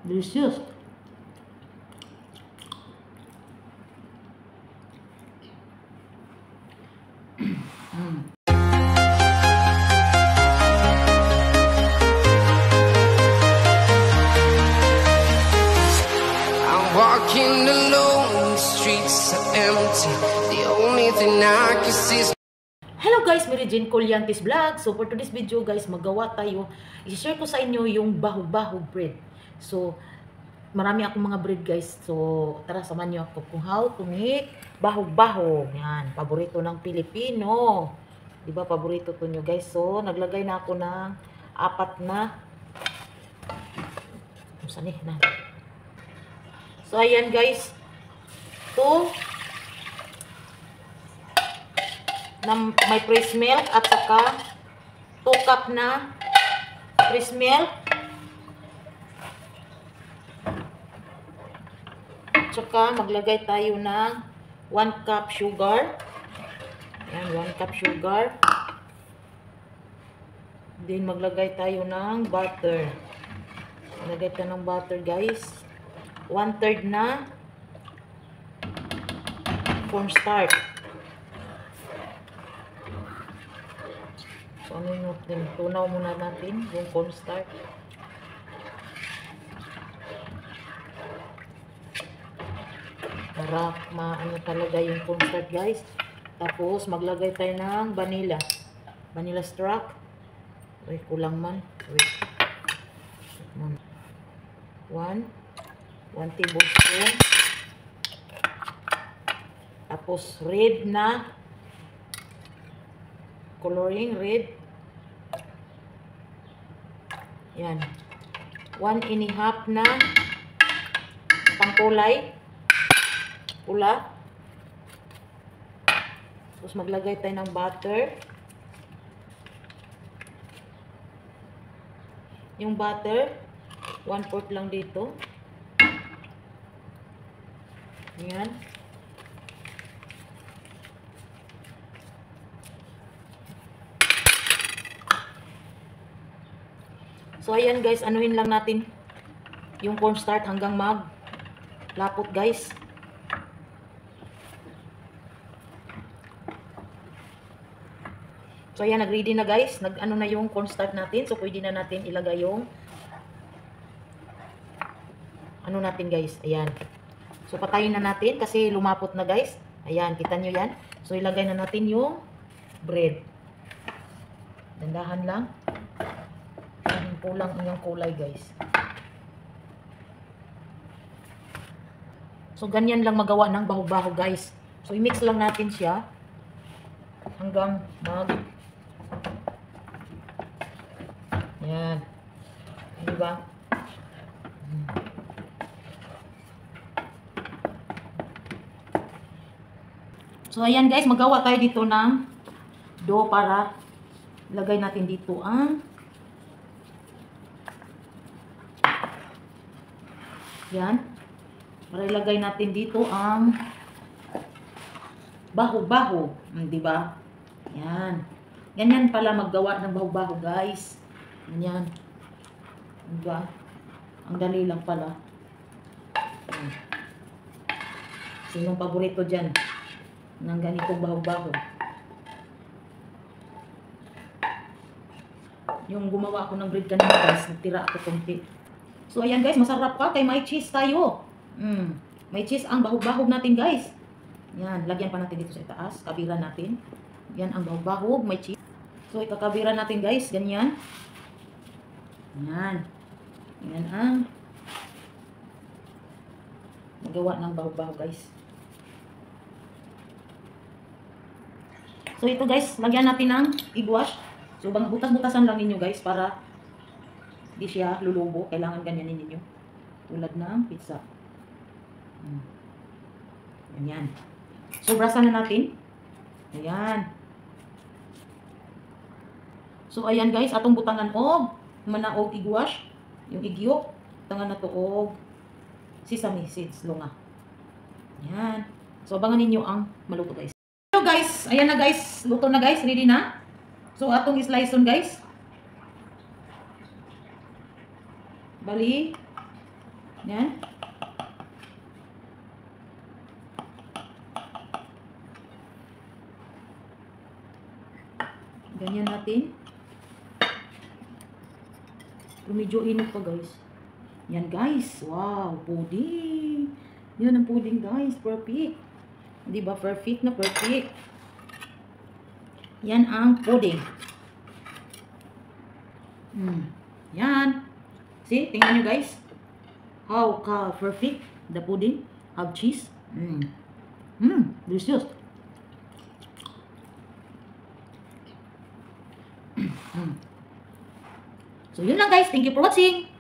Delicious. Walking alone, the streets are empty. The only thing I can see is... Hello guys, Mary Jane Colyantes Vlog. So for today's video guys, magawa tayo. I-share ko sa inyo yung baho-baho bread. So marami akong mga bread guys. So tara, samahan niyo ako kung how to make baho-baho. Yan, paborito ng Pilipino. Diba, paborito to nyo guys. So naglagay na ako ng 4 na. Saan eh? Na. So, ayan guys. Ito. May fresh milk at saka 2 cup na fresh milk. At saka maglagay tayo ng 1 cup sugar. Ayan, 1 cup sugar. Then, maglagay tayo ng butter. Maglagay tayo ng butter guys. 1/3 na cornstarch. So, ano yun? Tunaw muna natin yung cornstarch. Para maano talaga yung cornstarch guys. Tapos, maglagay tayo ng vanilla. Vanilla extract. Uy, kulang man. Wait. 1 tablespoon. Tapos red na coloring, red. Yan. 1½ na pangkulay, pula. Tapos maglagay tayo ng butter. Yung butter 1/4 lang dito. Ayan. So, ayan guys, anuhin lang natin yung cornstarch hanggang maglapot guys. So, ayan, nag-ready na guys. Nag-ano na yung cornstarch natin. So, pwede na natin ilagay yung ano natin guys. Ayan. So, patayin na natin kasi lumapot na guys. Ayan, kita nyo yan. So, ilagay na natin yung bread. Dandahan lang. Kulang yung kulay guys. So, ganyan lang magawa ng baho-baho guys. So, i-mix lang natin siya hanggang Ayan. Diba? So, ayan guys, magawa tayo dito ng dough para lagay natin dito ang yan. Para ilagay natin dito ang baho-baho. Diba? Yan. Ganyan pala maggawa ng baho-baho guys. Ganyan. Diba? Ang dali lang pala. Sinong paborito dyan ng ganitong baho-baho? Yung gumawa ako ng bread kanina guys, nagtira ako konti. So ayan guys, masarap pa kay may cheese tayo. May cheese ang baho-baho natin guys. Yan, lagyan pa natin dito sa itaas, kabira natin. Yan ang baho-baho, may cheese. So ikakabira natin guys, ganyan. Yan. Yan ang magawa ng baho-baho guys. So ito guys, lagyan natin ng egg wash. So butas-butasan lang ninyo guys para hindi siya lulubo. Kailangan ganyanin ninyo. Tulad ng pizza. Ganyan. So brasan na natin. Ayan. So ayan guys, atong butangan og manaog egg wash. Yung egg yolk. Butangan na to og sesame seeds lunga. Ayan. So abangan ninyo ang maluto guys. So guys, ayan na guys, luto na guys, ready na. So atong slice on guys. Bali, Yan. Ganyan natin. Pero medyo init pa guys. Yan guys. Wow, pudding. Yan ang pudding guys. Perfect. Di ba? Perfect na perfect. Yan ang pudding. Yan. See? Tingnan nyo guys. How perfect the pudding. Have cheese. Delicious. So, yun lang guys. Thank you for watching.